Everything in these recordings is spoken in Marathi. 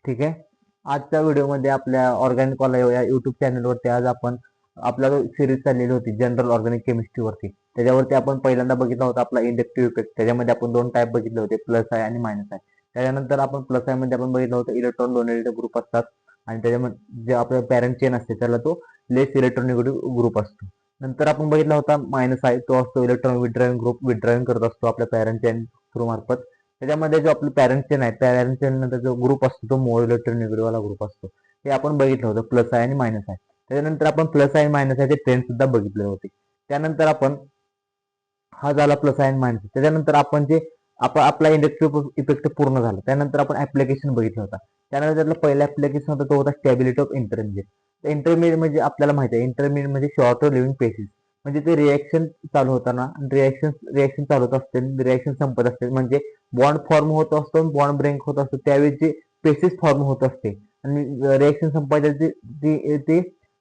ठीक आहे. आजच्या व्हिडिओमध्ये आपल्या ऑर्गॅनिक कॉल या युट्यूब चॅनलवरती आज आपण आपला सिरीज चाललेली होती जनरल ऑर्गॅनिक केमिस्ट्रीवरती. त्याच्यावरती आपण पहिल्यांदा बघितला होता आपला इंडक्टिव्ह इफेक्ट. त्याच्यामध्ये आपण दोन टाईप बघितले होते, प्लस आय आणि मायनस आय. त्याच्यानंतर आपण प्लस आय मध्ये आपण बघितलं होतं इलेक्ट्रॉन डोनेटेड ग्रुप असतात आणि त्याच्यामध्ये जे आपलं पॅरेंट चेन असते त्याला तो लेस इलेक्ट्रॉनिगेटिव्ह ग्रुप असतो. नंतर आपण बघितला होता मायनस आय, तो असतो इलेक्ट्रॉन विथड्रॉइंग ग्रुप, विथड्रॉइंग करत असतो आपल्या पॅरेंट चेन थ्रू मार्फत. त्याच्यामध्ये जो आपलं पॅरेंट चेन आहे, पॅरेंट चेन नंतर जो ग्रुप असतो तो मोर इलेक्ट्रॉनिगेटिव्ह वाला ग्रुप असतो. हे आपण बघितलं होतं प्लस आय आणि मायनस आय. त्याच्यानंतर आपण प्लस आय आणि मायनस आयचे ट्रेंड सुद्धा बघितले होते. त्यानंतर आपण हा झाला प्लस आय आणि मायनस. त्याच्यानंतर आपण जे आपला इंडक्टिव्ह इफेक्ट पूर्ण झाला, त्यानंतर आपण ऍप्लिकेशन बघितलं होता. त्यानंतर त्यातला पहिला ऍप्लिकेशन होता तो होता स्टॅबिलिटी ऑफ इंटरमिडिएट. इंटरमिडिएट म्हणजे आपल्याला माहिती आहे, इंटरमिडिएट म्हणजे शॉर्ट लिव्हिंग पेसिस. म्हणजे ते रिएक्शन चालू होताना रिएक्शन चालू होत असते, रिएक्शन संपत असते, म्हणजे बॉन्ड फॉर्म होत असतो, बॉन्ड ब्रेक होत असतो, त्यावेळी जे पेसिस फॉर्म होत असते आणि रिएक्शन संपायच्या ते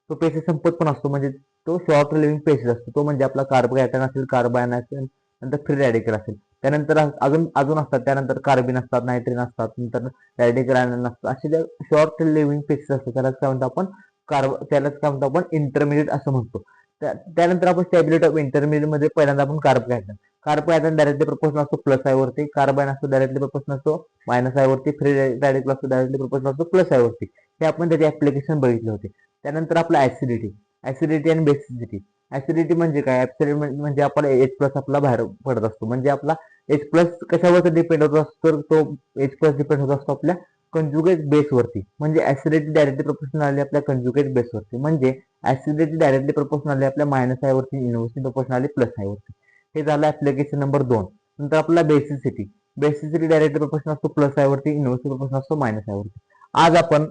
तो पेसिस संपत पण असतो, म्हणजे तो शॉर्ट लिव्हिंग पेसिस असतो. तो म्हणजे आपला कार्बोकॅटन असेल, कार्बायन असेल, नंतर फ्री रॅडिकल असेल. त्यानंतर अजून अजून असतात, त्यानंतर कार्बिन असतात, नायट्रिन असतात, नंतर रॅडिकल आयन असतात. असे जे शॉर्ट लिव्हिंग पेसिस असतात त्यालाच काय म्हणतो आपण त्यालाच काय म्हणतो आपण इंटरमिडिएट असं म्हणतो. त्यानंतर आपण स्टॅबिलिटी ऑफ इंटरमिडिएट मध्ये पहिल्यांदा आपण कार्बोकॅटन डायरेक्टली प्रपोजन असतो प्लस आय वरती, कार्बायन असतो डायरेक्टली प्रपोजन असतो मायनस आय वरती, फ्री रॅडिकल असतो डायरेक्टली प्रपोजन असतो प्लस आय वरती. हे आपण त्याचे ऍप्लिकेशन बघितले होते. त्यानंतर आपला ऍसिडिटी आणि बेसिसिटी. ऍसिडिटी म्हणजे काय? ऍसिडिटी म्हणजे आपला एच प्लस आपला बाहेर पडत असतो, म्हणजे आपला एच प्लस कशावरती डिपेंड होत असतो, तर तो एच प्लस डिपेंड होत असतो आपल्या कंजुगेट बेसवरती. म्हणजे ऍसिडिटी डायरेक्टली प्रपोजनल आली आपल्या कंजुगेट बेसवरती, म्हणजे ऍसिडिटी डायरेक्टली प्रपोजनल आली आपल्या मायनस आय वरती, इनव्हर्सली प्रपोजनल आली प्लस आय वरती. हे झालं ऍप्लिकेशन नंबर 2. नंतर आपला बेसिसिटी डायरेक्टली प्रपोजनल असतो प्लस आय वरती, इनव्हर्सली प्रपोजनल असतो मायनस आय वरती. आज आपण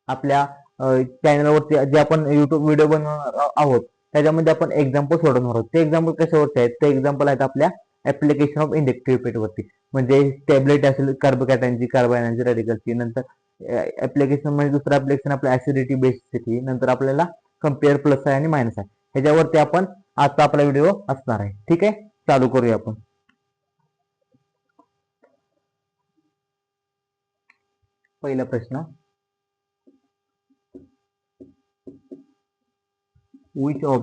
आपल्या चॅनलवरती जे आपण युट्यूब व्हिडिओ बनवणार आहोत त्याच्यामध्ये आपण एक्झाम्पल सोडवणार आहोत. ते एक्झाम्पल कशावरती आहेत? ते एक्झाम्पल आहेत आपल्या ऍप्लिकेशन ऑफ इंडक्टिव्ह इफेक्ट वरती. म्हणजे स्टॅबिलिटी असेल कार्बोकॅटनची, कार्बायनची, रॅडिकलची. नंतर ऍप्लिकेशन म्हणजे दुसरं ऍप्लिकेशन आपलं ऍसिडिटी बेसिसिटी. नंतर आपल्याला कम्पेअर प्लस आय आणि मायनस आय. ह्याच्यावरती आपण आजचा आपला व्हिडिओ असणार आहे. ठीक आहे, चालू करूया आपण. पहिला प्रश्न, which of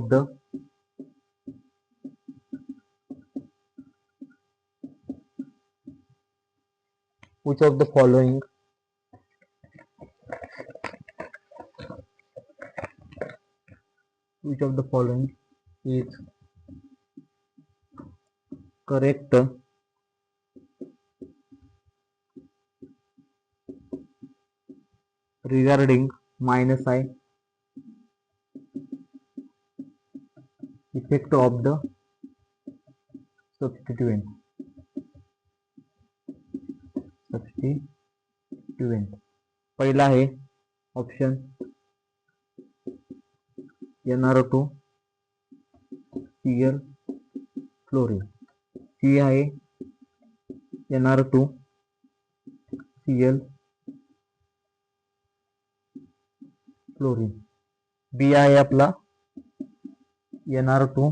the following is correct regarding minus I effect of the substituent. पहिला आहे option NR2 Cl fluorine. C आहे NR2 Cl फ्लोरीन. बी आहे आपला NR2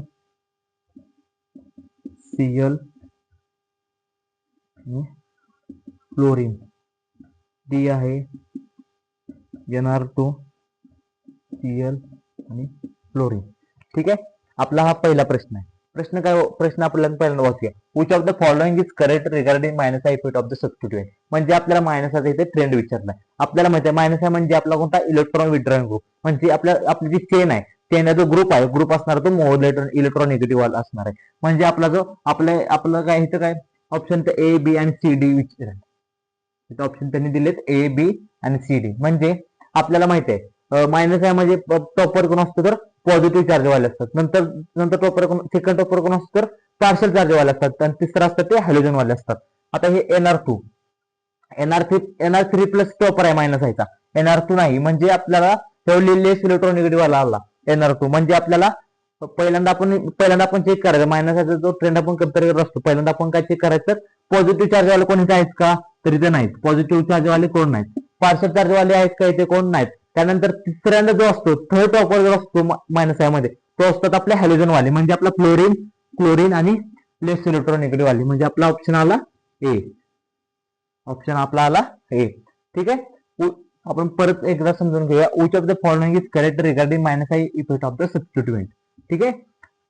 Cl फ्लोरीन. डी आहे NR2 Cl आणि फ्लोरीन. ठीक आहे, आपला हा पहिला प्रश्न आहे. प्रश्न आपल्याला पहिल्यांदा वाचूया. Which of the following is correct regarding minus I effect of the substituent. म्हणजे आपल्याला मायनस आय इथे ट्रेंड विचारलाय. आपल्याला माहिती आहे मायनस आय म्हणजे आपला कोणता इलेक्ट्रॉन विथड्रॉइंग ग्रुप. म्हणजे आपली जी चेन आहे, चेन जो ग्रुप आहे, ग्रुप असणार तो मोर इलेक्ट्रॉन निगेटिव्ह वाला असणार आहे. म्हणजे आपला जो आपलं काय इथं काय ऑप्शन तर ए बी आणि सी डी विचार. इथं ऑप्शन त्यांनी दिलेत ए बी आणि सी डी. म्हणजे आपल्याला माहिती आहे मायनस आय म्हणजे टॉपर कोण असतो तर पॉझिटिव्ह चार्ज वाले असतात. नंतर टॉपर सेकंड टॉपर कोण असतो तर पार्शल चार्ज वाले असतात, आणि तिसरं असतात ते हॅलोजन वाले असतात. आता हे NR3 प्लस टॉपर आहे मायनस आयचा, NR2 नाही. म्हणजे आपल्याला लेस इलेक्ट्रॉनिगेटिव्ह वाला आला NR2. म्हणजे आपल्याला पहिल्यांदा आपण चेक करायचं मायनस आयचा जो ट्रेंड आपण कम्पेअर करत असतो. पहिल्यांदा आपण काय चेक करायचं, पॉझिटिव्ह चार्ज वाले कोणी आहेत का, तर इथे नाहीत. पॉझिटिव्ह चार्ज वाले कोण नाहीत. पार्शल चार्ज वाले आहेत का, इथे कोण नाहीत. त्यानंतर तिसऱ्यांदा जो असतो, थर्ड टॉपर जो असतो मायनस आय मध्ये, तो असतात आपले हॅलोजन वाले. म्हणजे आपला क्लोरीन आणि लेस इलेक्ट्रॉनिगेटिव्ह वाले. म्हणजे आपला ऑप्शन आला ए. ठीक आहे, आपण परत एकदा समजून घेऊया. Which of the following is correct regarding minus I effect of the substituent. ठीक आहे,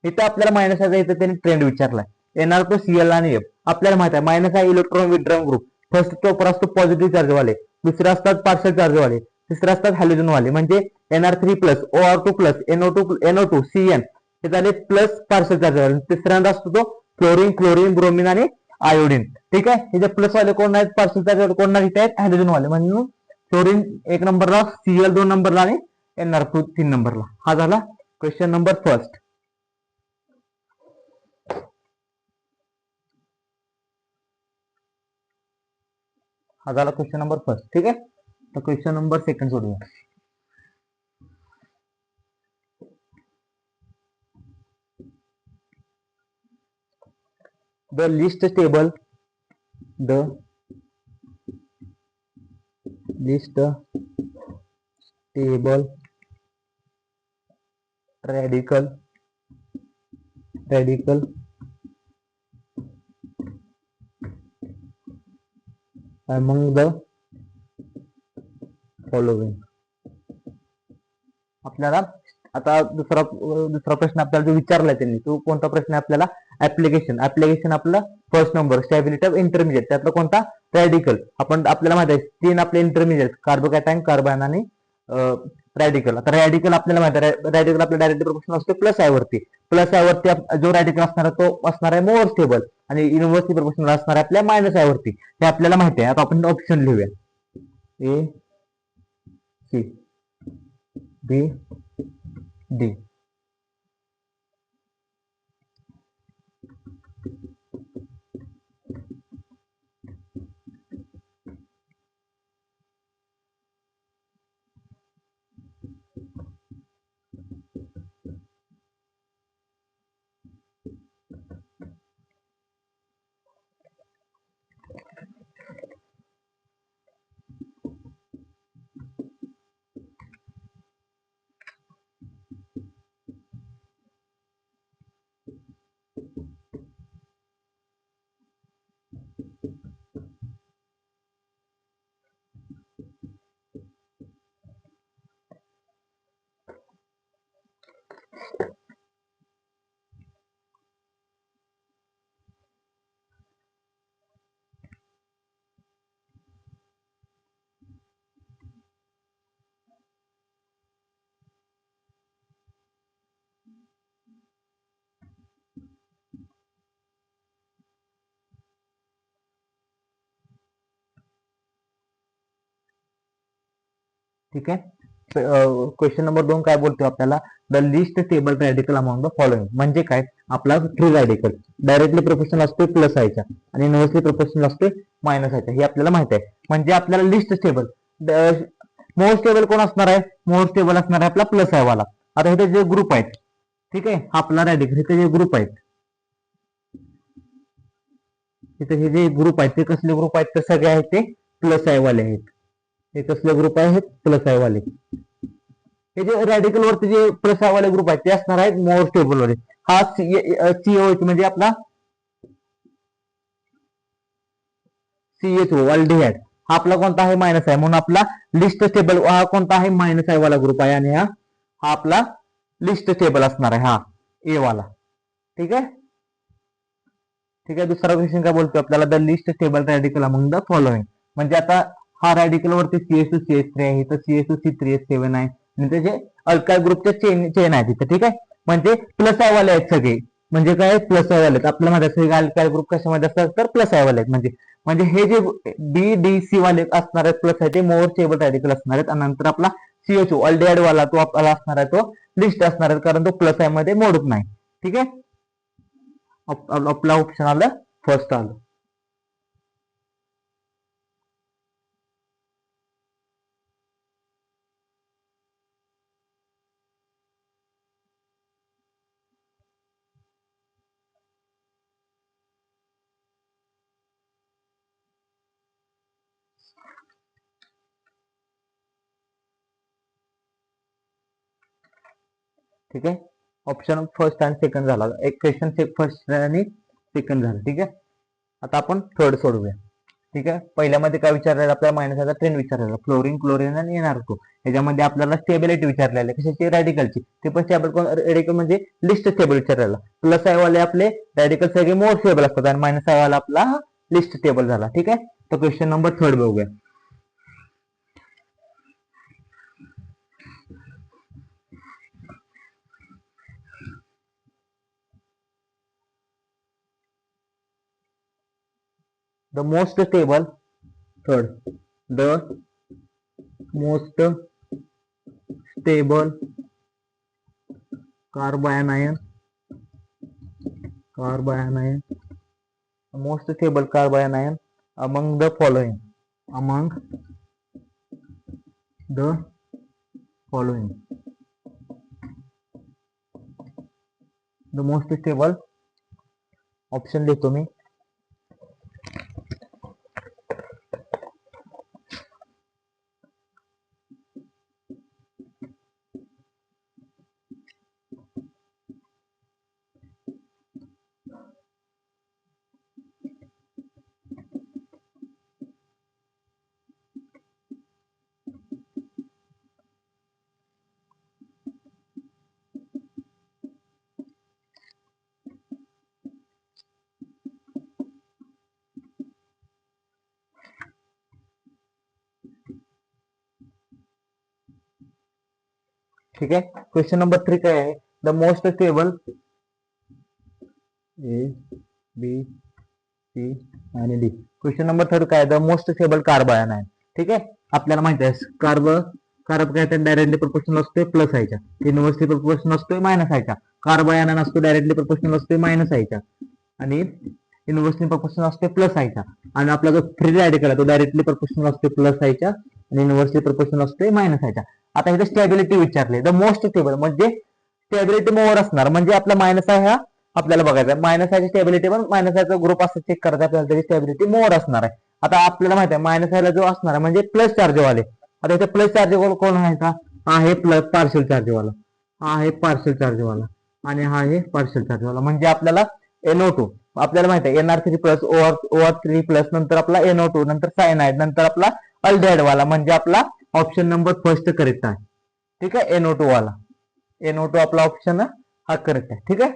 इथं आपल्याला मायनस आयचा इथं त्यांनी ट्रेंड विचारलाय. येणार तो सीएल आणि एफ. आपल्याला माहित आहे minus I electron withdrawing group. First topper असतो पॉझिटिव्ह चार्जवाले, दुसरे असतात पार्शल चार्जवाले, तिसरे असतात हॅलोजनवाले. म्हणजे NR3 plus OR2 plus NO2 CN हे झाले प्लस पार्शल चार्जवाले. तिसऱ्यांदा असतो तो फ्लोरीन, क्लोरीन, ब्रोमिन आणि आयोडीन. ठीक आहे, हे जे प्लस वाले कोण आहेत, पार्शल चार्जवाले कोण नाही आहेत, हॅलोजनवाले. म्हणून फ्लोरीन 1 नंबरला, CL 2 नंबरला आणि NR2 3 नंबरला. हा झाला क्वेश्चन नंबर फर्स्ट. हा झाला क्वेश्चन नंबर फर्स्ट. ठीक आहे, तर क्वेश्चन नंबर सेकंड सोडूया. The list table radical among the following. आपल्याला आता दुसरा प्रश्न आपल्याला जो विचारलाय त्यांनी, तो कोणता प्रश्न आहे आपल्याला, ऍप्लिकेशन आपलं first number, stability of intermediate, त्यातला कोणता, रॅडिकल. आपल्याला माहिती आहे 3 आपले इंटरमिजिएट, कार्बोकॅटायन, कार्बायन आणि रॅडिकल. आता रॅडिकल आपल्याला माहिती आहे, रॅडिकल आपल्या डायरेक्ट प्रोपोर्शनल असते प्लस आय वरती. प्लस आय वरती जो रॅडिकल असणार आहे तो असणार आहे मोर स्टेबल, आणि युनिव्हर्सिटी प्रोपोर्शनल असणार आहे आपल्या मायनस आय वरती. हे आपल्याला माहिती आहे. आता आपण ऑप्शन लिहूया, A, C, B, D. ठीक आहे, क्वेश्चन नंबर 2 काय बोलतो आपल्याला, the list table radical among the following. म्हणजे काय, आपला फ्री रॅडिकल डायरेक्टली प्रोपोर्शनल असतो प्लस आयच्या आणि इनव्हर्सली प्रोपोर्शनल असतो मायनस आयच्या. हे आपल्याला माहिती आहे. म्हणजे आपल्याला लिस्ट टेबल, मोस्ट टेबल कोण असणार आहे, मोस्ट टेबल असणार आहे आपला प्लस आय वाला. आता इथे जे ग्रुप आहेत, ठीक आहे, आपला रॅडिकल, इथे जे ग्रुप आहेत, इथे हे जे ग्रुप आहेत ते कसले ग्रुप आहेत, तर सगळे आहेत ते प्लस आय वाले आहेत. हे कसले ग्रुप आहेत, प्लस आय वाले. हे जे रॅडिकल वरती जे प्लस आय वाले ग्रुप आहेत ते असणार आहेत मोर स्टेबल वाले. हा COH म्हणजे आपला CHO अल्डिहाइड, हा आपला कोणता आहे, मायनस आहे. म्हणून आपला लिस्ट स्टेबल हा कोणता आहे, मायनस आय वाला ग्रुप आहे. आणि हा आपला लिस्ट स्टेबल असणार आहे, हा ए वाला. ठीक आहे, ठीक आहे. दुसरा क्वेश्चन काय बोलतो आपल्याला, the list stable radical among the following. म्हणजे आता हा रॅडिकल वरती CH2CH3 आहे, इथं CH2C3H7 आहे, आणि त्याचे अल्काइल ग्रुपचे चेन आहे तिथे. ठीक आहे, म्हणजे प्लस आय वाले आहेत सगळे. म्हणजे काय, प्लस आय वाले आहेत. आपल्याला माहिती आहे अल्काइल ग्रुप कशामध्ये असतात, तर प्लस आय वाले आहेत. म्हणजे म्हणजे हे जे BDC वाले असणार आहेत प्लस आहे ते मोर स्टेबल रॅडिकल असणार आहेत. आणि नंतर आपला CHO अल्डिहाइड वाला तो आपला असणार आहे, तो लिस्ट असणार आहे, कारण तो प्लस आय मध्ये मोडत नाही. ठीक आहे, आपला ऑप्शन आलं फर्स्ट आलं. ठीक आहे, ऑप्शन फर्स्ट आणि सेकंड झाला. एक क्वेश्चन फर्स्ट आणि सेकंड झालं. ठीक आहे, आता आपण थर्ड सोडवूया. ठीक आहे. पहिल्यामध्ये काय विचारलेलं आपल्याला मायनस ट्रेंड विचारलेला फ्लोरीन, क्लोरीन आणि NR2. ह्याच्यामध्ये आपल्याला स्टेबिलिटी विचारलेली आहे कशाची, रॅडिकलची. ते पण स्टेबल रॅडिकल म्हणजे लिस्ट स्टेबल विचारलेला. प्लस आय वाले आपले रॅडिकल सगळे मोर स्टेबल असतात आणि मायनस आय वाला आपला लिस्ट स्टेबल झाला. ठीक आहे. तर क्वेश्चन नंबर 3 बघूया. The most stable carbanion among the following the most stable option देतो मी. ठीक आहे. क्वेश्चन नंबर 3 काय आहे, the most stable A B C आणि डी. क्वेश्चन नंबर 3 काय, द मोस्ट स्टेबल कार्बायन आहे. ठीक आहे. आपल्याला माहिती आहे कार्ब काय डायरेक्टली प्रोपोर्शनल असतोय प्लस आयच्या, इन्व्हर्सली प्रोपोर्शनल असतोय मायनस आयच्या. कार्बायन नसतो डायरेक्टली प्रोपोर्शनल असतोय मायनस आयच्या आणि इन्व्हर्सली प्रोपोर्शनल असतोय प्लस आयच्या. आणि आपला जो फ्री रॅडिकल आहे तो डायरेक्टली प्रोपोर्शनल असतोय प्लस आयच्या आणि इन्व्हर्सली प्रोपोर्शनल असतोय मायनस आयच्या. आता इथे स्टॅबिलिटी विचारली, द मोस्ट स्टेबल म्हणजे स्टॅबिलिटी मोर असणार, म्हणजे आपला मायनस आहे हा आपल्याला बघायचा. मायनस आयची स्टॅबिलिटी पण मायनस आयचा ग्रुप असं चेक करायचा आपल्याला, त्याची स्टॅबिलिटी मोर असणार आहे. आता आपल्याला माहिती आहे मायनस आयला जो असणार आहे म्हणजे प्लस चार्जवाले. आता इथे प्लस चार्जवाला कोण आहे का, हा आहे प्लस पार्शियल चार्जवाला, हा आहे पार्शियल चार्जवाला आणि हा आहे पार्शियल चार्जवाला. म्हणजे आपल्याला NO2 आपल्याला माहिती आहे NR3 प्लस OR3 प्लस नंतर आपला NO2 नंतर सायनाइड नंतर आपला अल्डिहाइड वाला, म्हणजे आपला ऑप्शन नंबर फर्स्ट करेक्ट आहे. ठीक आहे. NO2 वाला, NO2 आपला ऑप्शन हा करेक्ट आहे. ठीक आहे.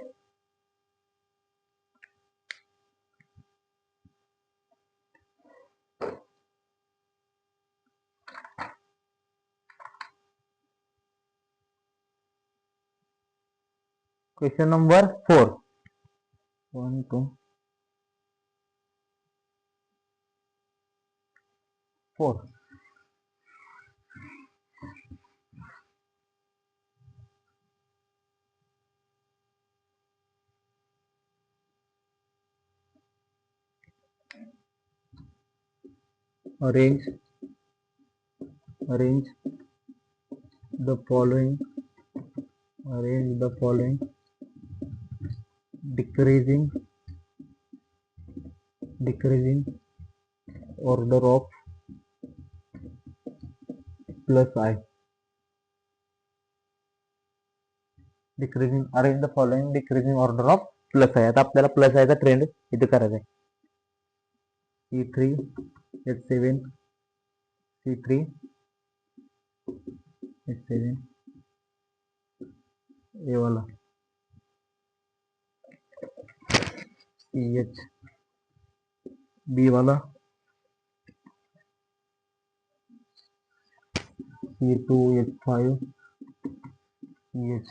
Question number 4. 1 2 4. Arrange the following decreasing order of plus I. Arrange the following decreasing order of plus I. आता आपल्याला प्लस आयचा ट्रेंड इथे करायचा आहे. E3 H7 C3 H7 ए वाला CH बी वाला C2 H5 CH.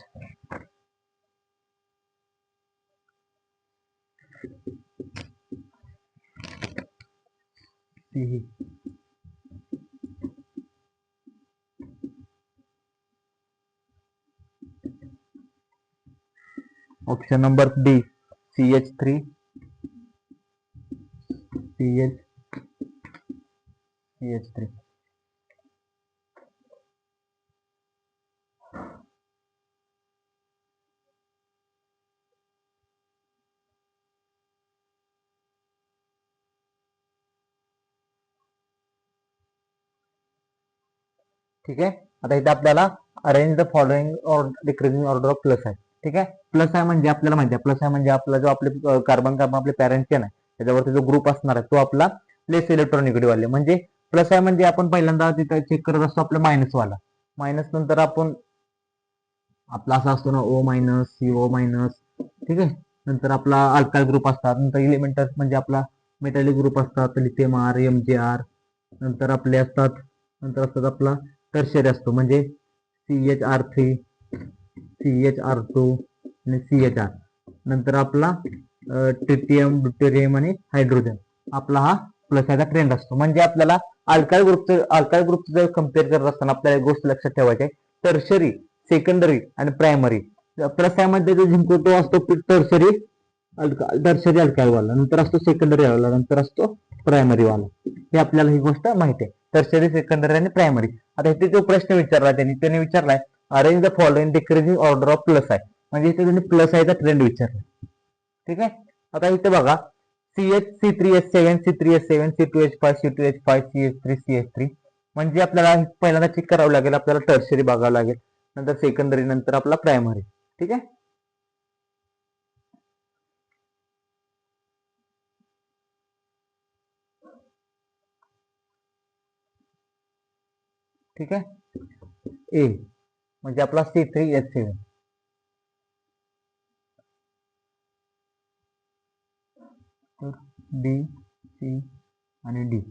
Option number D CH3 CH3. ठीक आहे. आता इथे आपल्याला अरेंज द फॉलोइंग और डिक्रीजिंग ऑर्डर ऑफ प्लस आहे. ठीक आहे. प्लस आहे म्हणजे आपल्याला माहिती आहे प्लस आहे म्हणजे आपला जो आपले कार्बन आपले पॅरेंट चेन आहे त्याच्यावरती जो ग्रुप असणार आहे तो आपला लेस इलेक्ट्रॉनिगेटिव्ह वाले. म्हणजे प्लस आहे म्हणजे आपण पहिल्यांदा तिथं चेक करत असतो आपलं मायनस वाला. मायनस नंतर आपण आपला असा असतो ना ओ मायनस, सीओ मायनस, ठीक आहे. नंतर आपला अल्काइल ग्रुप असतात. नंतर इलेमेंटर्स म्हणजे आपला मेटॅलिक ग्रुप असतात, लिथियम आर, MgR. नंतर आपले असतात, नंतर असतात आपला टर्शियरी असतो म्हणजे CH3, CH2 आणि CHR. नंतर आपला ट्रिटियम, ड्युटेरियम आणि हायड्रोजन. आपला हा प्लस याचा ट्रेंड असतो. म्हणजे आपल्याला अल्काइल ग्रुपचं जर कम्पेअर करत असताना आपल्याला एक गोष्ट लक्षात ठेवायची आहे, टर्शरी, सेकंडरी आणि प्रायमरी. प्लस मध्ये जो जिंकतो तो असतो टर्शरी अल्काइल वाला, नंतर असतो सेकंडरी वाला, नंतर असतो प्रायमरी वाला. हे आपल्याला ही गोष्ट माहिती आहे, टर्शरी, सेकंडरी आणि प्रायमरी. आता इथे जो प्रश्न विचारला त्यांनी विचारलाय arrange the following decreasing order of plus आहे. म्हणजे इथे त्यांनी प्लस आहे ट्रेंड विचारला. ठीक आहे. आता इथे बघा CH, C3H7, C3H7, C2H5, C2H5, CH3, CH3. म्हणजे आपल्याला पहिल्यांदा चेक करावं लागेल, आपल्याला टर्शरी बघावं लागेल, नंतर सेकंडरी, नंतर आपला प्रायमरी. ठीक आहे. ठीक आहे. ए म्हणजे आपला C3H7. B, C आणि D.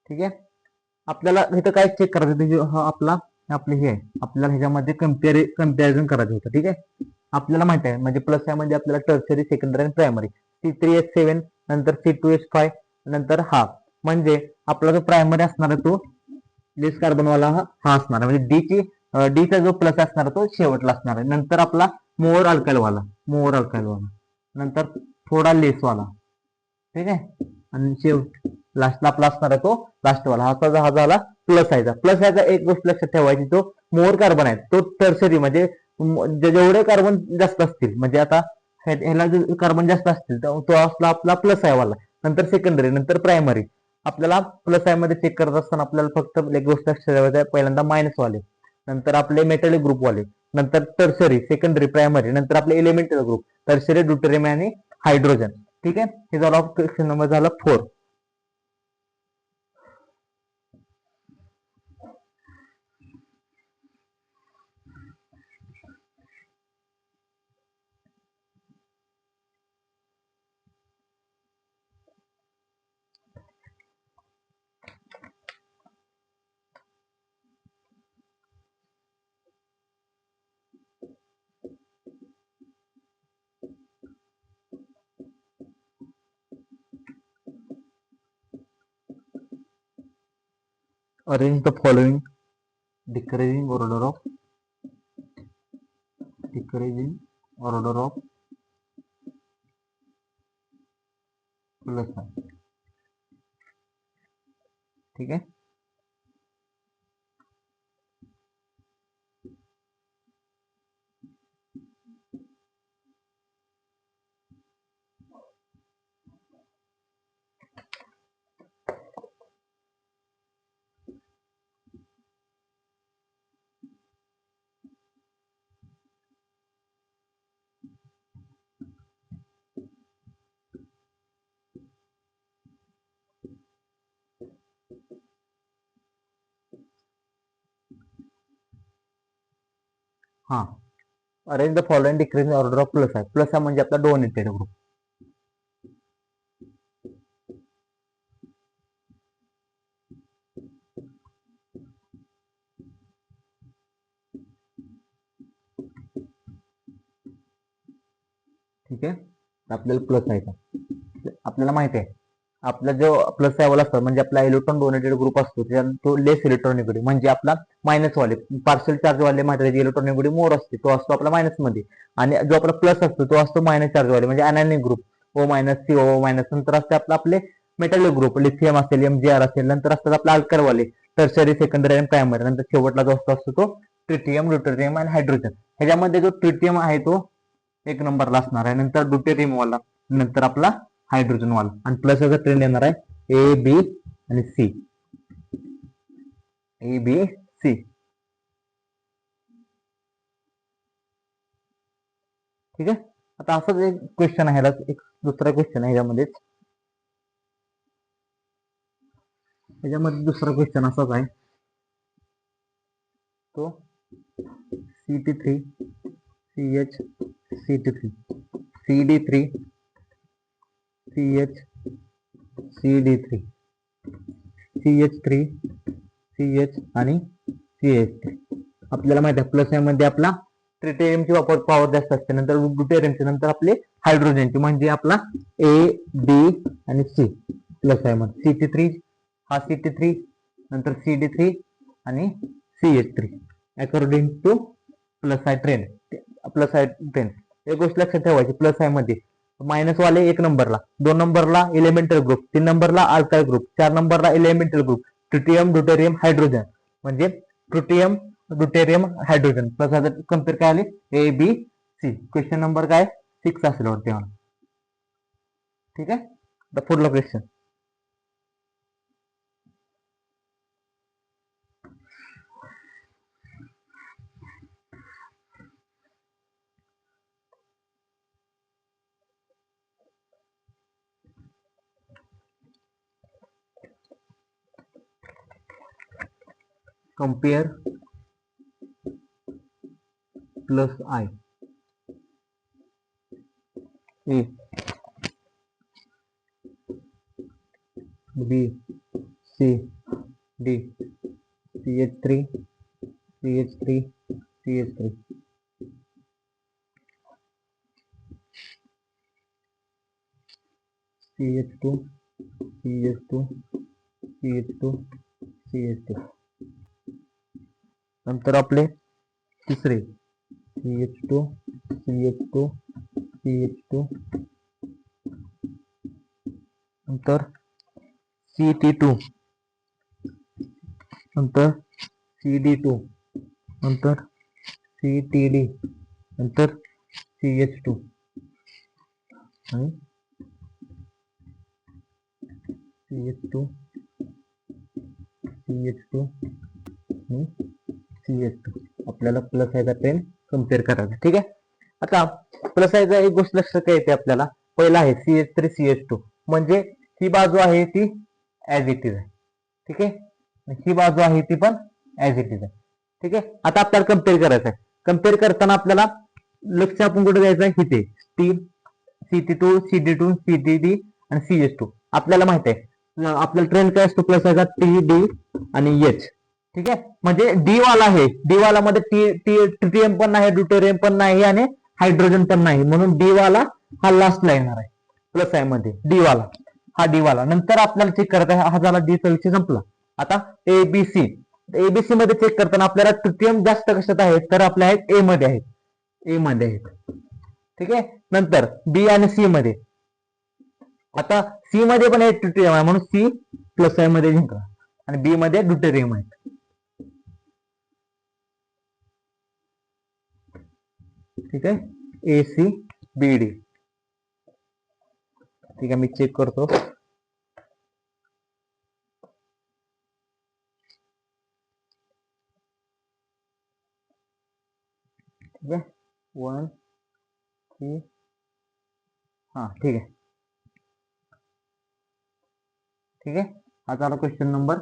ठीक आहे. आपल्याला इथं काय चेक करायचं, हा आपले हे आहे, आपल्याला ह्याच्यामध्ये कम्पॅरिझन करायचं होतं. ठीक आहे. आपल्याला माहिती आहे म्हणजे प्लस आहे म्हणजे आपल्याला टर्शरी, सेकंडरी आणि प्रायमरी. C3H7 नंतर C2H5 नंतर हा. म्हणजे आपला जो प्रायमरी असणार आहे तो लेस कार्बनवाला हा असणार आहे. म्हणजे डीचा जो प्लस असणार तो शेवटला असणार आहे. नंतर आपला मोर अल्काइल वाला, नंतर थोडा लेस वाला. ठीक आहे. आणि शेवट लास्टला आपला असणार आहे तो लास्टवाला. हा झाला प्लस आयचा. प्लस आयचा एक गोष्ट लक्षात ठेवायची, तो मोर कार्बन आहे तो टर्शरी, म्हणजे जेवढे कार्बन जास्त असतील, म्हणजे आता ह्याला जे कार्बन जास्त असतील तो असला आपला प्लस आय वाला, नंतर सेकंडरी, नंतर प्रायमरी. आपल्याला प्लस आय मध्ये चेक करत असताना आपल्याला फक्त एक गोष्ट लक्षात ठेवायची आहे, पहिल्यांदा मायनस वाले, नंतर आपले मेटॅलिक ग्रुप वाले, नंतर टर्शरी, सेकंडरी, प्रायमरी, नंतर आपले एलिमेंटल ग्रुप, टर्शरी, ड्युटेरियम आणि हायड्रोजन. ठीक आहे. हे झालं क्वेश्चन नंबर झाला 4. Arrange the following decreasing order of plus I. ठीक आहे. हा. Arrange the following decreasing order of plus आहे. प्लस आहे म्हणजे आपला डोनेटेड ग्रुप. ठीक आहे. आपल्याला प्लस आहे का, आपल्याला माहिती आहे, आपला जो प्लस आहे वाला असतो म्हणजे आपला इलेक्ट्रॉन डोनेटेड ग्रुप असतो तो लेस इलेक्ट्रॉनिक, म्हणजे आपला मायनस वाले पार्शियल चार्ज वाले माहिती इलेक्ट्रॉनिक मोर असते, तो असतो आपला मायनस मध्ये. आणि जो आपला प्लस असतो तो असतो मायनस चार्ज वाले म्हणजे anionic group, O minus, CO minus. नंतर असते आपले मेटल ग्रुप लिथियम असेल, MgR असेल, नंतर असतात आपले अल्कलवाले टर्शरी, सेकंडरी आणि प्रायमरी, नंतर शेवटला जो असतो तो ट्रिटियम, ड्यूटेरियम आणि हायड्रोजन. ह्याच्यामध्ये जो ट्रिटियम आहे तो एक नंबरला असणार आहे, नंतर ड्यूटेरियम वाला, नंतर आपला हायड्रोजन वाला, आणि प्लस याचा ट्रेंड येणार आहे ए बी आणि सी, ए बी सी. ठीक आहे. आता असंच एक क्वेश्चन आहे, एक दुसरा क्वेश्चन आहे ह्याच्यामध्ये दुसरा क्वेश्चन असाच आहे तो CT3 CH CT3 CD3 CH CD3 CH3 CH आणि CH3. आपल्याला माहिती आहे प्लस मध्ये आपला ट्रिटियमची पॉवर जास्त असते, नंतर ड्यूटेरियमची, नंतर आपले हायड्रोजनची, म्हणजे आपला ए बी आणि सी प्लस आहे मध्ये. CT3 हा CT3, नंतर CD3 आणि CH3 according two plus I trend. Plus I trend एक गोष्ट लक्षात ठेवायची, प्लस आय मध्ये मायनस वाले 1 नंबरला, 2 नंबरला एलिमेंटल ग्रुप, 3 नंबरला अल्काइल ग्रुप, 4 नंबरला elemental group, tritium, deuterium, hydrogen, म्हणजे ट्रिटियम, ड्यूटेरियम, हायड्रोजन प्लस आता कम्पेअर काय आले A B C. Question number काय 6 असेल वरती मला. ठीक आहे. द पुढला question. compare plus I A B C D CH3 CH3 CH3 CH2 CH2 CH2 CH2. नंतर आपले तिसरे CH2 CH2 CH2, नंतर CT2, नंतर CD2, नंतर CTD, नंतर CH2 आणि CH2 CH2 आणि CH2. आपल्याला प्लस आयचा ट्रेंड कम्पेअर करायचा. ठीक आहे. आता प्लस आयचा एक गोष्ट लक्षात येते आपल्याला, पहिला आहे CH3 CH2, म्हणजे ही बाजू आहे ती ऍज इट इज आहे. ठीक आहे. ही बाजू आहे ती पण ऍज इट इज आहे. ठीक आहे. आता आपल्याला कम्पेअर करायचं आहे. कम्पेअर करताना आपल्याला लक्ष आपण कुठे द्यायचं आहे, इथे टी CT2 CD2 CTD आणि CH2. आपल्याला माहित आहे आपल्याला ट्रेंड काय असतो प्लस आयचा टी डी आणि एच. ठीक आहे. म्हणजे डी वाला आहे, डी वाला मध्ये ट्रिटियम पण नाही, ड्यूटेरियम पण नाही आणि हायड्रोजन पण नाही, म्हणून डी वाला हा लास्टला येणार आहे प्लस आय मध्ये. डी वाला हा डी वाला. नंतर आपल्याला चेक करता आहे, हा झाला डी चा विषय संपला. आता एबीसी, एबीसी मध्ये चेक करताना आपल्याला ट्रिटियम जास्त कशात आहे तर आपल्या आहेत ए मध्ये आहेत, ए मध्ये आहेत. ठीक आहे. नंतर बी आणि सी मध्ये, आता सी मध्ये पण ट्रिटियम आहे म्हणून सी प्लस आय मध्ये जिंकला, आणि बी मध्ये ड्यूटेरियम आहे. ठीक आहे. ए सी बी डी. ठीक आहे, मी चेक करतो. ठीक आहे. 1 3 हा ठीक आहे. ठीक आहे. हा झाला क्वेश्चन नंबर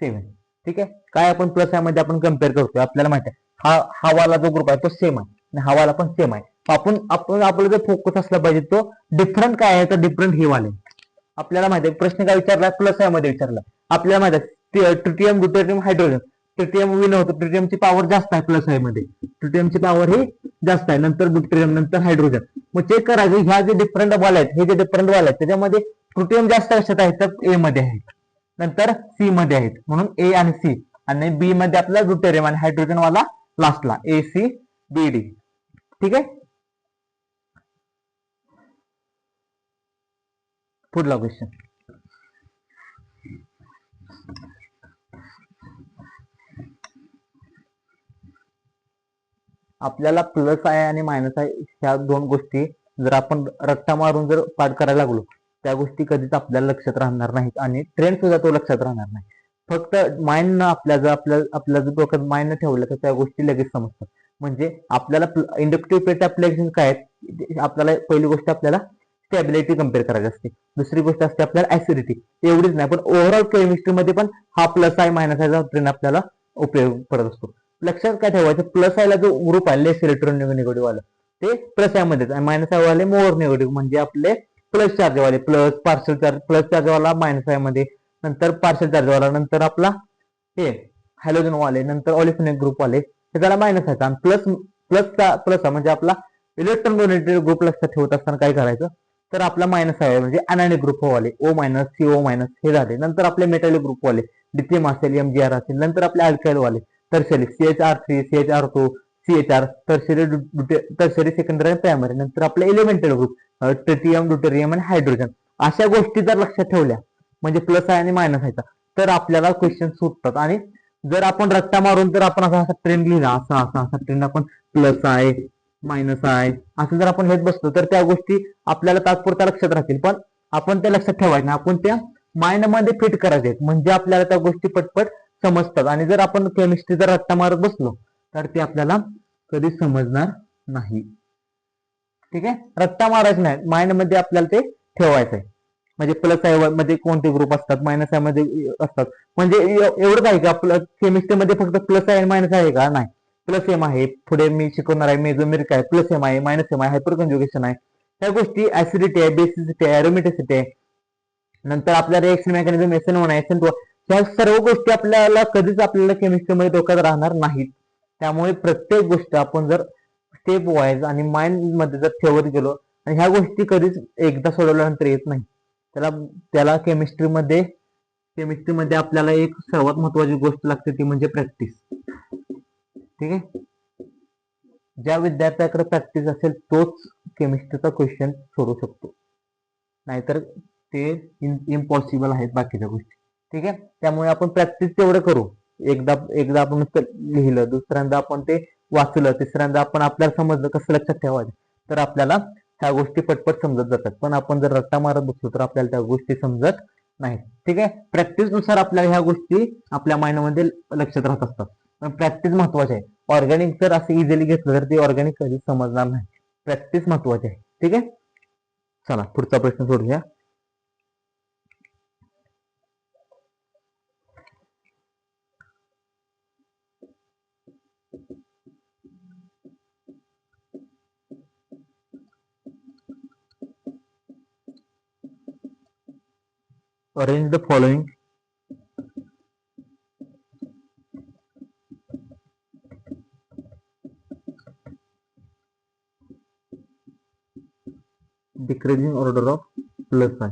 7. ठीक आहे. काय आपण प्लस मध्ये आपण कम्पेअर करतोय, आपल्याला माहिती आहे हा वाला जो ग्रुप आहे तो सेम आहे आणि हा वाला पण सेम आहे. आपण आपला जो फोकस असला पाहिजे तो डिफरंट काय आहे तर डिफरंट हे वाले. आपल्याला माहिती आहे प्रश्न काय विचारला प्लस आय मध्ये विचारला. आपल्याला माहिती आहे tritium, deuterium, hydrogen. Tritium win होतं, ट्रिटियमची पॉवर जास्त आहे प्लस आय मध्ये, ट्रिटियमची पॉवर ही जास्त आहे, नंतर ड्यूटेरियम, नंतर हायड्रोजन. मग चेक करायचं ह्या जे डिफरंट वाले आहेत, हे जे डिफरंट वाले आहेत त्याच्यामध्ये ट्रिटियम जास्त कशात आहेत तर ए मध्ये आहेत, नंतर सी मध्ये आहेत, म्हणून ए आणि सी, आणि बी मध्ये आपला ड्यूटेरियम आणि हायड्रोजन वाला लास्टला ए सी बी डी. ठीक आहे. पुढला क्वेश्चन. आपल्याला प्लस आहे आणि मायनस आहे ह्या दोन गोष्टी जर आपण रट्टा मारून जर पाठ करायला लागलो त्या गोष्टी कधीच आपल्याला लक्षात राहणार नाहीत आणि ट्रेंड सुद्धा तो लक्षात राहणार नाही. फक्त माइंड आपल्या जर आपल्या जर डोक्यात माइंड ठेवलं तर त्या गोष्टी लगेच समजतात. म्हणजे आपल्याला इंडक्टिव्ह पेट ऍप्लिकेशन काय आहेत, आपल्याला पहिली गोष्ट आपल्याला स्टॅबिलिटी कम्पेअर करायची असते, दुसरी गोष्ट असते आपल्याला ऍसिडिटी. एवढीच नाही पण ओव्हरऑल केमिस्ट्रीमध्ये पण हा प्लस आहे मायनस आहे ट्रेंड आपल्याला उपयोग पडत असतो. लक्षात काय ठेवायचं, प्लस आयला जो ग्रुप आहे लेस इलेक्ट्रॉन निगेटिव्ह वाला ते प्लस आय मध्ये आणि मायनस आय वाले मोर निगेटिव्ह म्हणजे आपले प्लस चार्ज वाले plus partial charge plus charge वाला मायनस आय मध्ये, नंतर पार्शल चार्ज वाला, नंतर आपला हे हॅलोजन वाले, नंतर ऑलिफिनिक ग्रुप वाले हे त्याला मायनस आहे. आणि प्लस प्लस म्हणजे आपला इलेक्ट्रॉन डोनेटेड ग्रुप लक्षात ठेवत असताना काय करायचं तर आपला मायनस आहे म्हणजे अनायनिक ग्रुप वाले ओ मायनस सीओ मायनस हे झाले. नंतर आपले मेटॅलिक ग्रुप वाले लिथियम असेल एमजीआर असेल, नंतर आपले अल्काइल वाले tertiary CH3 CH2 CHR tertiary secondary आणि प्रायमरी, नंतर आपले एलिमेंटल ग्रुप ट्रिटियम ड्युटेरियम आणि हायड्रोजन. अशा गोष्टी जर लक्षात ठेवल्या म्हणजे प्लस आहे आणि मायनस आहे तर आपल्याला क्वेश्चन सुटतात. आणि जर आपण रट्टा मारून जर आपण असा ट्रेंड लिहिला असा ट्रेंड आपण प्लस आहे मायनस आहे असं जर आपण घेत बसलो तर त्या गोष्टी आपल्याला तात्पुरत्या लक्षात राहतील पण आपण त्या लक्षात ठेवायच्या आपण त्या माइंड मध्ये फिट करायचे म्हणजे आपल्याला त्या गोष्टी पटपट समजतात. आणि जर आपण केमिस्ट्रीचा रट्टा मारत बसलो तर ते आपल्याला कधी समजणार नाही. ठीक आहे, रट्टा मारायचा नाही, माइंड मध्ये आपल्याला ते ठेवायचं आहे. म्हणजे प्लस आय मध्ये कोणते ग्रुप असतात मायनस आय मध्ये असतात म्हणजे एवढंच आहे का आपलं केमिस्ट्रीमध्ये फक्त प्लस आहे मायनस आहे का, नाही. प्लस एम आहे, पुढे मी शिकवणार आहे मेझोमेरिक आहे, प्लस एम आहे मायनस एम आहे, हायपर कंजुगेशन आहे, त्या गोष्टी ऍसिडिटी आहे बेसिसिटी आहे अरोमेटिसिटी आहे, नंतर आपल्या रिएक्शन मेकॅनिझम SN1 आहे SN2 ह्या सर्व गोष्टी आपल्याला कधीच आपल्याला केमिस्ट्रीमध्ये डोक्यात राहणार नाहीत. त्यामुळे प्रत्येक गोष्ट आपण जर स्टेप वाईज आणि माइंड मध्ये जर ठेवत गेलो आणि ह्या गोष्टी कधीच एकदा सोडवल्यानंतर येत नाही. त्याला केमिस्ट्रीमध्ये आपल्याला एक सर्वात महत्वाची गोष्ट लागते ती म्हणजे प्रॅक्टिस. ठीक आहे, ज्या विद्यार्थ्याकडे प्रॅक्टिस असेल तोच केमिस्ट्रीचा क्वेश्चन सोडवू शकतो, नाहीतर ते इम्पॉसिबल आहेत बाकीच्या गोष्टी. ठीक आहे, त्यामुळे आपण प्रॅक्टिस तेवढं करू. एकदा आपण लिहिलं, दुसऱ्यांदा आपण ते वाचलं, तिसऱ्यांदा आपण आपल्याला समजलं कसं लक्षात ठेवायचं तर आपल्याला ह्या गोष्टी पटपट समजत जातात. पण आपण जर रट्टा मारत बसलो तर आपल्याला त्या गोष्टी समजत नाहीत. ठीक आहे, प्रॅक्टिस नुसार आपल्याला ह्या गोष्टी आपल्या माइंडमध्ये लक्षात राहत असतात. पण प्रॅक्टिस महत्वाची आहे. ऑर्गॅनिक जर असं इझिली घेतलं तर ते ऑर्गॅनिक कधीच समजणार नाही. प्रॅक्टिस महत्वाची आहे. ठीक आहे, चला पुढचा प्रश्न सोडूया. Arrange the following decreasing order of plus I.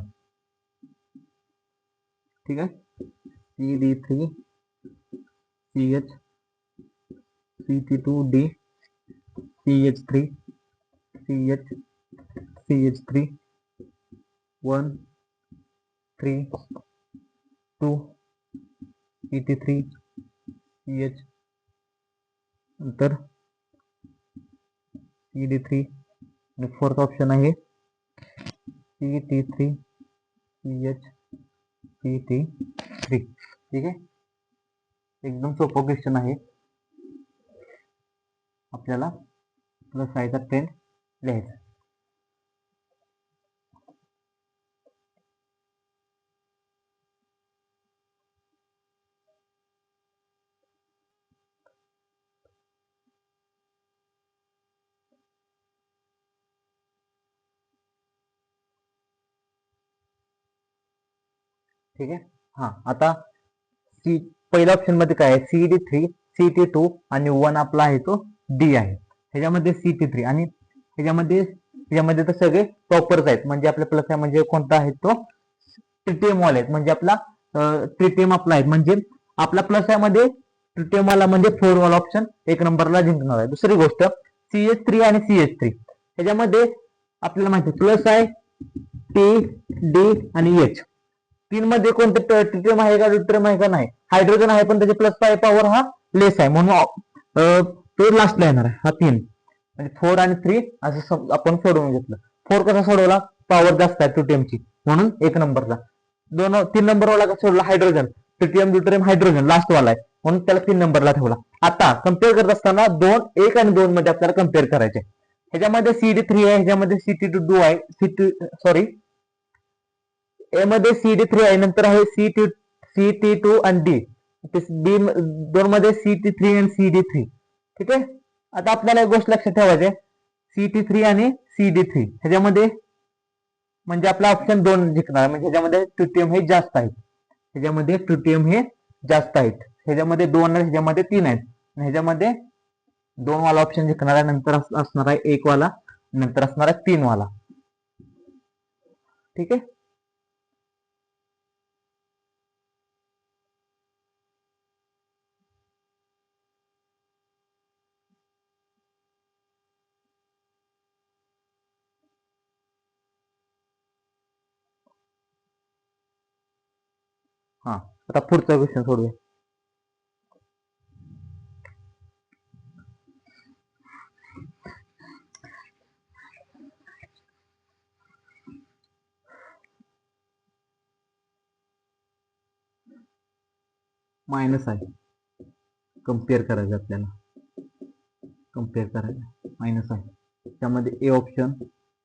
ठीक है, CD3 CH CT2D CH3 CH CH3 1 3 2 CT3 CH नंतर CD3 आणि फोर्थ ऑप्शन आहे CT3 CH CT3. ठीक आहे, एकदम सोपं क्वेश्चन आहे. आपल्याला प्लस आयचा ट्रेंड लिहायचा. ठीक आहे, हा आता पहिल्या ऑप्शन मध्ये काय आहे CD3 CT2 आणि 1 आपला आहे तो D आहे. ह्याच्यामध्ये CT3 आणि ह्याच्यामध्ये तर सगळे टॉपर्स आहेत म्हणजे आपल्या प्लस आहे म्हणजे कोणता आहे तो ट्रिटियम वाले आहेत म्हणजे आपला ट्रिटियम आपला आहे म्हणजे आपला प्लस आहे मध्ये ट्रिटियम वाला म्हणजे 4 वाला ऑप्शन एक नंबरला जिंकणार आहे. दुसरी गोष्ट CH3 आणि CH3 ह्याच्यामध्ये आपल्याला माहिती आहे प्लस आहे T D आणि H तीन मध्ये कोणतं ट्रिटियम आहे का ड्यूटेरियम आहे का नाही. हायड्रोजन आहे पण त्याचे प्लस पावर हा लेस आहे म्हणून तो लास्टला येणार आहे, हा 3 म्हणजे 4 आणि 3 असं आपण सोडवून घेतलं. 4 कसा सोडवला, पॉवर जास्त आहे ट्रिटियमची म्हणून 1 नंबरला. 3 नंबर वाला कसा सोडला, hydrogen, tritium deuterium hydrogen last वाला आहे म्हणून त्याला 3 नंबरला ठेवला. आता कम्पेअर करत असताना 1 आणि 2 मध्ये आपल्याला कम्पेअर करायचे. ह्याच्यामध्ये CD3 आहे, ह्याच्यामध्ये CT2 आहे, ए मध्ये CD3 आहे, नंतर आहे CT2 आणि D, बी 2 मध्ये CT3 आणि CD3. ठीक आहे. आता आपल्याला एक गोष्ट लक्षात ठेवायची, CT3 आणि CD3 ह्याच्यामध्ये म्हणजे आपला ऑप्शन 2 जिंकणार, म्हणजे ह्याच्यामध्ये ट्रिटियम हे जास्त आहेत, ह्याच्यामध्ये ट्रिटियम हे जास्त आहेत, ह्याच्यामध्ये 2 आहेत, ह्याच्यामध्ये 3 आहेत, ह्याच्यामध्ये 2 वाला ऑप्शन जिंकणार आहे, नंतर असणार आहे 1 वाला, नंतर असणार आहे 3 वाला. ठीक आहे. हा, आता पुढचा क्वेश्चन सोडूया. मायनस आहे, कम्पेअर करायचं आपल्याला, कम्पेअर करायचं मायनस आहे. त्यामध्ये A option,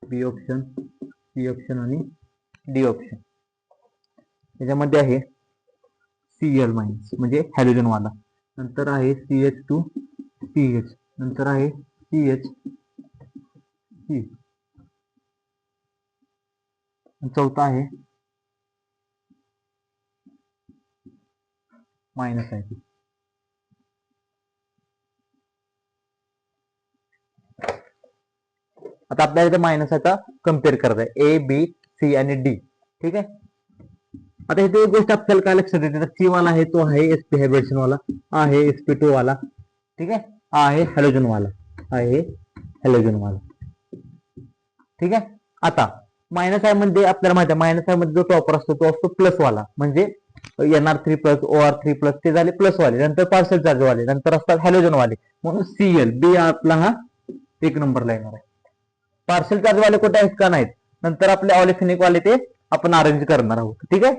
B option, C option आणि डी ऑप्शन. त्याच्यामध्ये आहे Cl मायनस म्हणजे हॅलोजन वाला, नंतर आहे CH2 CH, नंतर आहे CH C, चौथा आहे मायनस आहे. आता आपल्याला इथे मायनस आता कम्पेअर करायचं आहे, A B C आणि D. ठीक आहे. आता इथे एक गोष्ट आपल्याला काय लक्षात येते, सी वाला आहे तो आहे sp हायब्रिडेशन वाला, आहे sp2 वाला. ठीक आहे. हा आहे हॅलोजन वाला, आहे हॅलोजन वाला. ठीक आहे. आता मायनस आय मध्ये आपल्याला माहिती आहे, मायनस आय मध्ये जो टॉपर असतो तो असतो प्लस वाला, म्हणजे NR3 प्लस OR3 प्लस ते झाले प्लस वाले, नंतर पार्सल चार्ज वाले, नंतर असतात हॅलोजन वाले, म्हणून Cl बी आपला हा 1 नंबरला येणार आहे. पार्सल चार्ज वाले कुठे आहेत का नाहीत, नंतर आपले ऑलिफिनिक वाले ते आपण अरेंज करणार आहोत. ठीक आहे.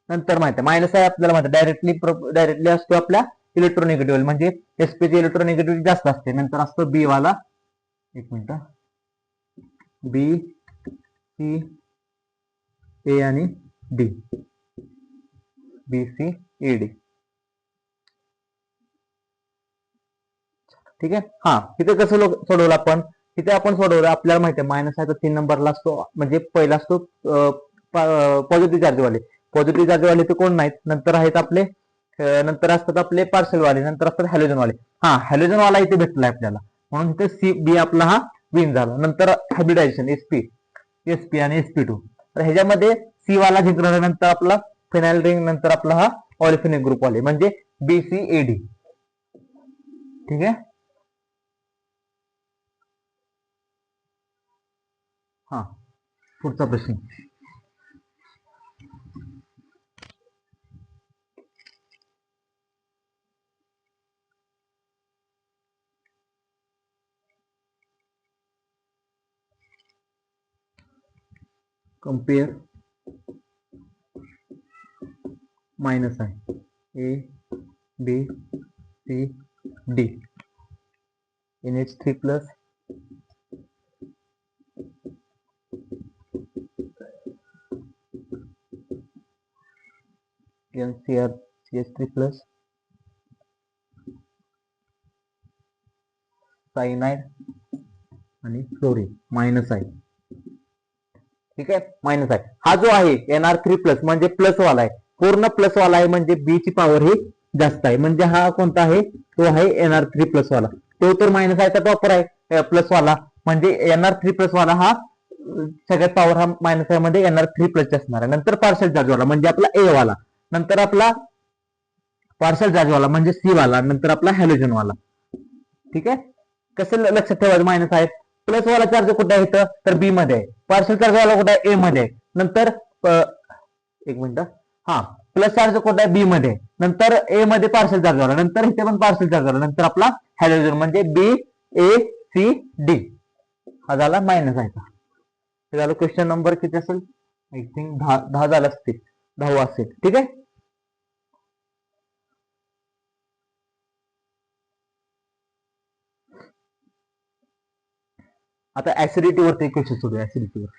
नंतर माहिती आहे मायनस आहे आपल्याला माहिती डायरेक्टली असतो आपल्या इलेक्ट्रोनिगेटिव्ह, म्हणजे sp ची इलेक्ट्रोनिगेटिव्हिटी जास्त असते. नंतर असतो बी वाला, एक मिनिट, बी सी ए आणि D, B C A D. ठीक आहे. हा, इथे कसं सोडवलं आपण, इथे आपण सोडवलं आपल्याला माहिती आहे मायनस आहे तर 3 नंबरला असतो, म्हणजे पहिला असतो पॉझिटिव्ह चार्ज वाले. पॉझिटिव्ह चार्ज वाले ते कोण नाहीत, नंतर आहेत आपले, नंतर असतात आपले पार्सल वाले, नंतर असतात हॅलोजन वाले. हा, हॅलोजन वाला इथे भेटला आपल्याला, म्हणून इथे सी बी आपला हा विन झाला. नंतर हायब्रिडायझेशन एसपी आणि sp2, तर ह्याच्यामध्ये सी वाला जिंकणार, नंतर आपला फिनाइल रिंग, नंतर आपला हा ऑलिफिनिक ग्रुप वाले, म्हणजे BCAD. ठीक आहे. हा, पुढचा प्रश्न. कंपेयर मायनस आहे ABCD NH3 plus NCrCH3 plus cyanide आणि फ्लोरीन मायनस आहे. ठीक आहे. मायनस आहे. हा जो आहे NR3 प्लस म्हणजे प्लस वाला आहे, पूर्ण प्लस वाला आहे, म्हणजे बी ची पॉवर ही जास्त आहे, म्हणजे हा कोणता आहे, तो आहे NR3 प्लस वाला. तो तर मायनस आहे तर टॉपर आहे प्लस वाला, म्हणजे NR3 प्लस वाला हा सगळ्यात पॉवर हा मायनस आहे मध्ये NR3 प्लस असणार आहे. नंतर पार्सल चार्ज वाला म्हणजे आपला ए वाला, नंतर आपला पार्सल चार्ज वाला म्हणजे सी वाला, नंतर आपला हॅलोजन वाला. ठीक आहे. कसं लक्षात ठेवायचं, मायनस आहे. प्लस वाला चार्ज कुठे आहे तर बी मध्ये आहे, पार्सल चार्ज वाला कुठे आहे, ए मध्ये आहे. नंतर एक मिनिट, हा, प्लस चार्ज कुठे आहे बी मध्ये, नंतर ए मध्ये पार्शल चार्ज झाला, नंतर इथे पण पार्शल चार्ज झाला, नंतर आपला हॅलोजन म्हणजे बी ए सी डी हा झाला मायनस आहे. हे झालं क्वेश्चन नंबर किती असेल, आय थिंक 10 झालं असतील, 10 असेल. ठीक आहे. आता ऍसिडिटी वरती क्वेश्चन सोडूया. ऍसिडिटीवर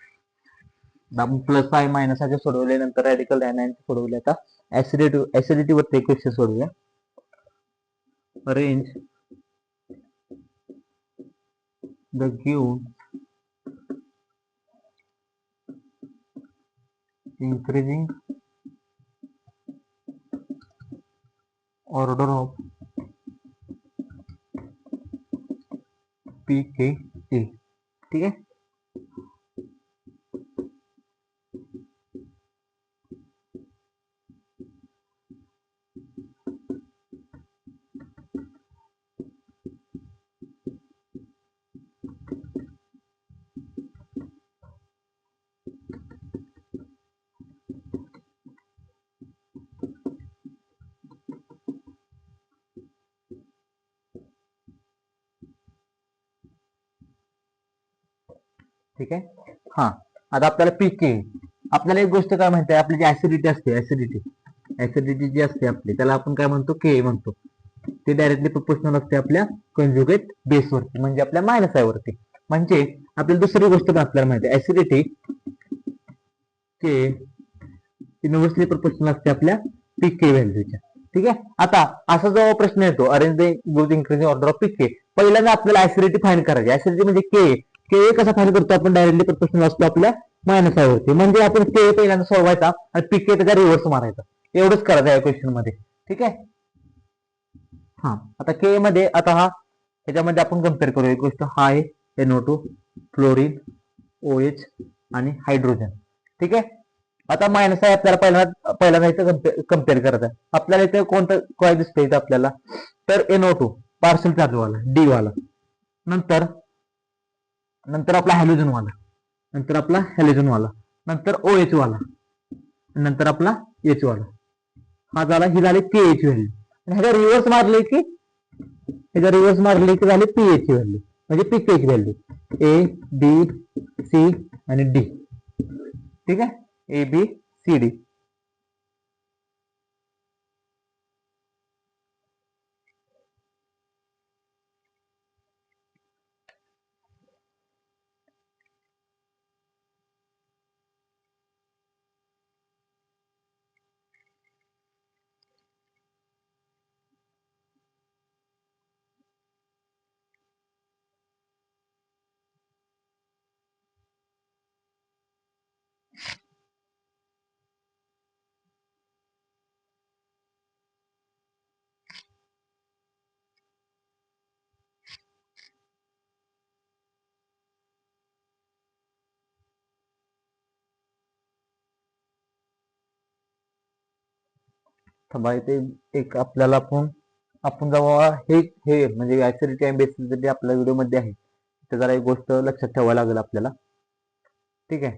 प्लस आहे मायनस आहे सोडवले, नंतर रॅडिकल आयनाइन सोडवले. आता ऍसिडिटी वरती क्वेश्चन सोडूया. Arrange the given increasing order of pKa. ठीक है. ठीक आहे. हा आता आपल्याला पीके, आपल्याला एक गोष्ट काय माहिती आहे, आपली जी ऍसिडिटी असते, ऍसिडिटी जी असते आपली, त्याला आपण काय म्हणतो, के म्हणतो. ते डायरेक्टली प्रोपोर्शनल असते आपल्या कंजुगेट बेसवरती, म्हणजे आपल्या मायनस आय वरती. म्हणजे आपल्याला दुसरी गोष्ट पण आपल्याला माहिती आहे, ऍसिडिटी के इनव्हर्सली प्रोपोर्शनल असते आपल्या पीके व्हॅल्यूच्या. ठीक आहे. आता असा जो प्रश्न येतो, arrange the increasing order of pK, पहिल्यांदा आपल्याला ऍसिडिटी फाइंड करायची. ऍसिडिटी म्हणजे के, के कसा फाइंड करतो आपण, डायरेक्टली प्रोपोर्शनल असतो आपल्या मायनस आय वरती. म्हणजे आपण के पहिल्यांदा सोडवायचा आणि पीके त्याचा रिव्हर्स मारायचा, एवढंच करायचं या क्वेश्चन मध्ये. ठीक आहे. हा आता के मध्ये, आता हा ह्याच्यामध्ये आपण कम्पेअर करूया एक गोष्ट, हा आहे NO2, फ्लोरीन, OH आणि हायड्रोजन. ठीक आहे. आता मायनस आहे आपल्याला पहिल्यांदा इथं कम्पेअर करायचं आहे. आपल्याला इथे कोणतं काय दिसतंय इथं आपल्याला, तर NO2 पार्सल चार्ज वाला, डी वाला, नंतर आपला हॅलोजन वाला, नंतर OH वाला, नंतर आपला H वाला. हा झाला, ही झाली KH व्हॅल्यू. ह्याचा रिव्हर्स मारले की झाली पीएच व्हॅल्यू, म्हणजे पीकेच व्हॅल्यू, ए बी सी आणि डी. ठीक आहे. A B C D. थांबा, इथे एक आपल्याला आपण जेव्हा हे म्हणजे ऍसिडिटी आणि बेसिसिटी आपल्या व्हिडिओ मध्ये आहे, तर जरा एक गोष्ट लक्षात ठेवायला लागेल आपल्याला. ठीक आहे.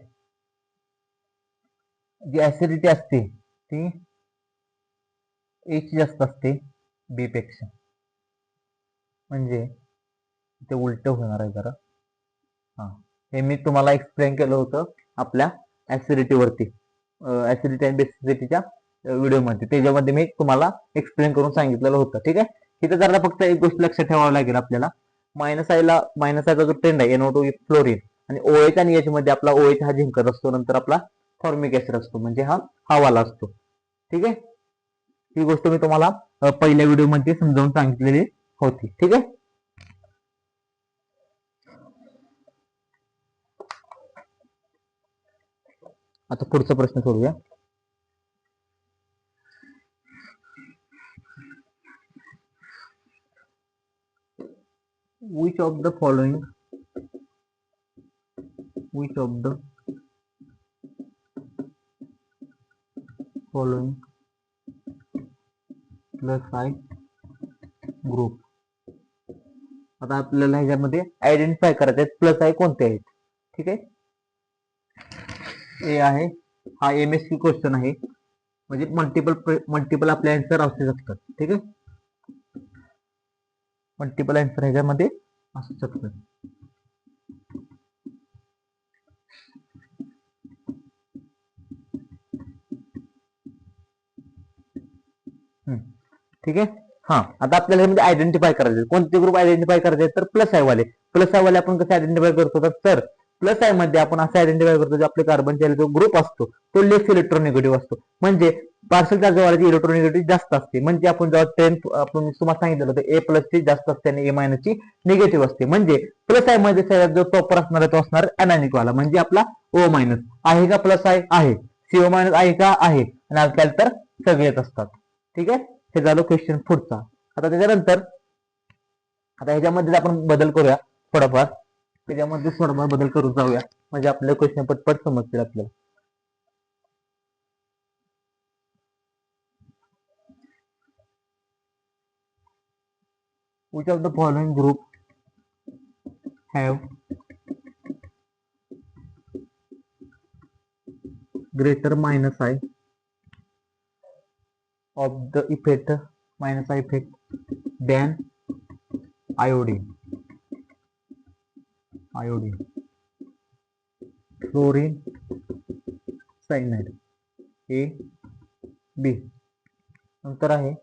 जी ऍसिडिटी असते ती एच जास्त असते बी पेक्षा, म्हणजे ते उलट होणार आहे जरा. हा, हे मी तुम्हाला एक्सप्लेन केलं होतं आपल्या ऍसिडिटी वरती, ऍसिडिटी आणि बेसिसिटीच्या व्हिडिओमध्ये, त्याच्यामध्ये मी तुम्हाला एक्सप्लेन करून सांगितलेलं होतं. ठीक आहे. इथे जरा फक्त एक गोष्ट लक्षात ठेवावं लागेल आपल्याला, मायनस आयचा जो ट्रेंड आहे, NO2 फ्लोरीन, आणि OH आणि H मध्ये आपला OH हा जिंकत असतो, नंतर आपला फॉर्मिक ऍसिड असतो, म्हणजे हा वाला असतो. ठीक आहे. ही गोष्ट मी तुम्हाला पहिल्या व्हिडिओमध्ये समजावून सांगितलेली होती. ठीक आहे. आता पुढचा प्रश्न सोडूया. which of the following plus I group. आता आपल्याला ह्याच्यामध्ये आयडेंटिफाय करायचे आहेत प्लस आय कोणते आहेत. ठीक आहे. ए आहे, हा MSQ क्वेश्चन आहे, म्हणजे मल्टिपल आपले आन्सर असू शकतात. ठीक आहे, मल्टिपल आन्सर ह्याच्यामध्ये असू शकतात. ठीक आहे. हा, आता आपल्याला ह्यामध्ये आयडेंटिफाय करायचे कोणते ग्रुप आयडेंटिफाय करायचे तर प्लस आय वाले. प्लस आय वाले आपण कसे आयडेंटिफाय करतो तर प्लस आय मध्ये आपण असं आयडेंटिफाय करतो जो आपले कार्बनचे जो ग्रुप असतो तो लेस इलेक्ट्रोनिगेटिव्ह असतो. म्हणजे पार्शल चार्जवाल्याची इलेक्ट्रोनिगेटिव्ह जास्त असते. म्हणजे आपण जेव्हा 10 आपण तुम्हाला सांगितलं होतं ए प्लस ची जास्त असते आणि ए मायनस ची निगेटिव्ह असते. म्हणजे प्लस आय मध्ये सगळ्यात जो टॉपर असणार आहे तो असणार अनॅनिक वाला, म्हणजे आपला ओ मायनस. आहे का प्लस आय? आहे. सीओ मायनस आहे का? आहे. आणि अल्काईल तर सगळेच असतात. ठीक आहे, हे झालं क्वेश्चन पुढचा. आता त्याच्यानंतर आता ह्याच्यामध्ये आपण बदल करूया थोडाफार, त्याच्यामध्ये थोडाफार बदल करून जाऊया म्हणजे आपले क्वेश्चन पटपट समजतील आपल्याला. Which of the following group have greater minus I of the effect minus I effect than iodine, chlorine, cyanide? A, B. नंतर आहे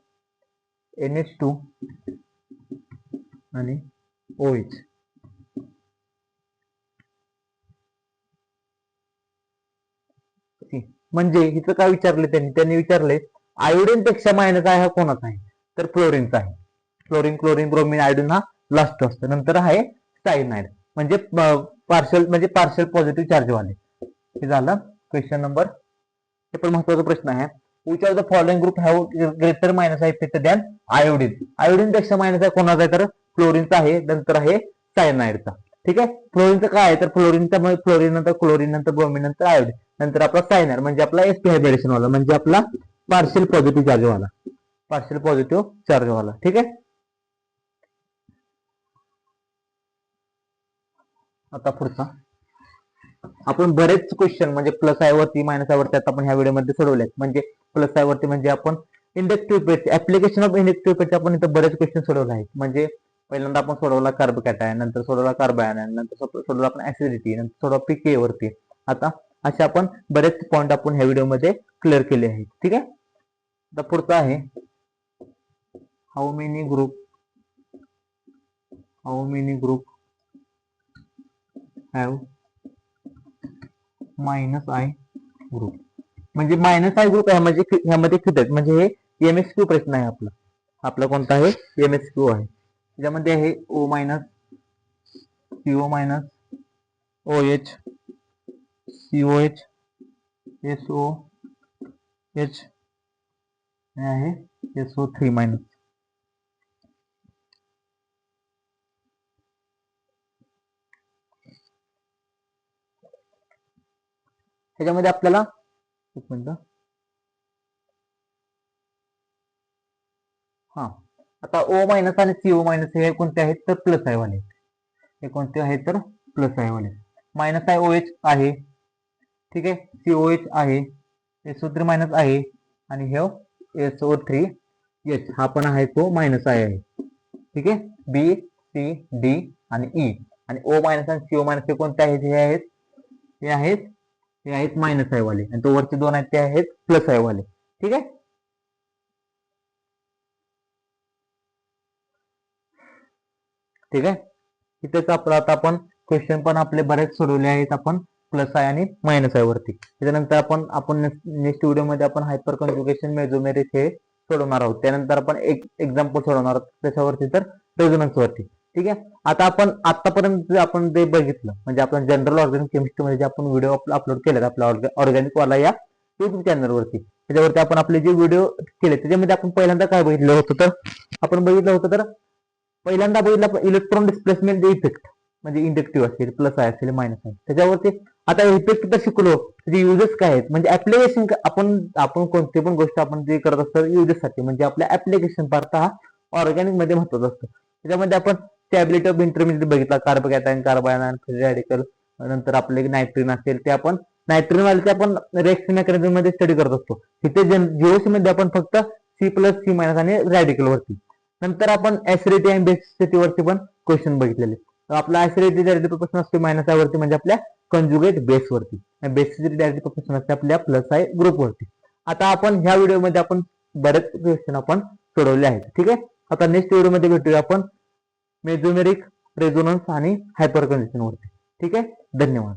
NH2 आणि OH. म्हणजे इथं काय विचारले त्यांनी विचारले आयोडीन पेक्षा मायनस आहे हा कोणाचा आहे तर फ्लोरीनचा आहे. क्लोरीन ब्रोमीन आयोडीन हा लास्ट असतो. नंतर आहे सायनाइड म्हणजे पार्शल पॉझिटिव्ह चार्ज वाले. हे झालं क्वेश्चन नंबर. हे पण महत्वाचा प्रश्न आहे. Which of the following group have greater minus effect than iodine? Iodine पेक्षा मायनस आहे कोणाचा आहे तर फ्लोरीनचा आहे. नंतर आहे सायनाइडचा. ठीक आहे, फ्लोरीनचं काय आहे तर फ्लोरीन नंतर क्लोरीन नंतर ब्रोमीन नंतर आयोडीन नंतर आपला सायनाइड म्हणजे आपला sp हायब्रिडेशन वाला म्हणजे आपला पार्शियल पॉझिटिव्ह चार्ज वाला. ठीक आहे, आता पुढचा आपण बरेच क्वेश्चन म्हणजे प्लस आय वरती मायनस आय वरती आता आपण ह्या व्हिडिओमध्ये सोडवलेत. म्हणजे प्लस आय वरती म्हणजे आपण inductive effect application of inductive effect आपण इथं बरेच क्वेश्चन सोडवले आहेत. म्हणजे पहिल्यांदा आपण सोडवला कार्बोकॅटायन, नंतर सोडवला कार्बायन, नंतर सोडवला आपण ऍसिडिटी, नंतर सोडवला पीके वरती. आता असे आपण बरेच पॉईंट आपण ह्या व्हिडिओमध्ये क्लिअर केले आहेत. ठीक आहे, आता पुढचा आहे how many group have minus I group? म्हणजे मायनस आय ग्रुप आहे म्हणजे ह्यामध्ये किती आहेत म्हणजे हे एमएसक्यू प्रश्न आहे आपला कोणता आहे एमएसक्यू आहे. त्याच्यामध्ये आहे O minus, CO minus, O H, CO H, SO H आहे SO3 मायनस. ह्याच्यामध्ये आपल्याला एक मिनिट हा आता ओ मायनस आणि सीओ मायनस हे कोणते आहेत तर प्लस आय वाले. हे कोणते आहेत तर प्लस आय वाले. मायनस आय OH आहे. ठीक आहे, COH आहे, SO3 मायनस आहे आणि हे SO3H हा पण आहे तो मायनस आय आहे. ठीक आहे, बी सी डी आणि ई आणि ओ मायनस आणि सीओ मायनस हे कोणते आहेत हे आहेत मायनस आय वाले आणि तो वरचे दोन आहेत ते आहेत प्लस आय वाले. ठीक आहे, ठीक आहे, इथेच आपला आता आपण क्वेश्चन पण आपले बरेच सोडवले आहेत आपण प्लस आय आणि मायनस आय वरती. त्याच्यानंतर आपण नेक्स्ट व्हिडिओमध्ये आपण हायपर कॉन्जुगेशन मेसोमेरिक हे सोडवणार आहोत. त्यानंतर आपण एक एक्झाम्पल सोडवणार आहोत त्याच्यावरती तर रेझोनन्स वरती. ठीक आहे, आता आपण आतापर्यंत आपण जे बघितलं म्हणजे आपण जनरल ऑर्गॅनिक केमिस्ट्री मध्ये जे आपण व्हिडिओ अपलोड केलेत आपल्या ऑर्गॅनिक वाला या युट्यूब चॅनलवरती, त्याच्यावरती आपण आपले जे व्हिडिओ केले त्याच्यामध्ये आपण पहिल्यांदा काय बघितलं होतं तर आपण बघितलं होतं तर पहिल्यांदा बघितलं इलेक्ट्रॉन डिस्प्लेसमेंट इफेक्ट म्हणजे इंडक्टिव्ह असेल प्लस आय असेल मायनस आय. त्याच्यावरती आता इफेक्ट तर शिकलो त्याचे युजेस काय आहेत म्हणजे ऍप्लिकेशन आपण कोणती पण गोष्ट आपण जे करत असतो युजेससाठी म्हणजे आपल्या ऍप्लिकेशन पार्ट हा ऑर्गॅनिक मध्ये महत्वाचा असतो. त्याच्यामध्ये आपण स्टॅबिलिटी ऑफ इंटरमिजिएट बघितला कार्बोकॅटायन, कार्बायन, फ्री रॅडिकल, नंतर आपले नायट्रिन असेल ते आपण नायट्रोजन वायूचे आपण रिएक्शन मेकॅनिझम मध्ये स्टडी करत असतो. तिथे जीओसी मध्ये आपण फक्त C+C- आणि रॅडिकल वरती. नंतर आपण ऍसिडिटी आणि बेसिसिटी वरती पण क्वेश्चन बघितलेले. आपला ऍसिडिटी डायरेक्ट प्रोपोर्शन असते मायनस आय वरती म्हणजे आपल्या कंजुगेट बेस वरती, आणि बेसिसिटी डायरेक्ट प्रोपोर्शन असते आपल्या प्लस आय ग्रुप वरती. आता आपण ह्या व्हिडिओमध्ये आपण बरेच क्वेश्चन आपण सोडवले आहेत. ठीक आहे. आता नेक्स्ट व्हिडिओमध्ये भेटूया आपण मेसोमेरिक, रेझोनन्स आणि हायपरकंडिशन वरती. ठीक आहे. धन्यवाद.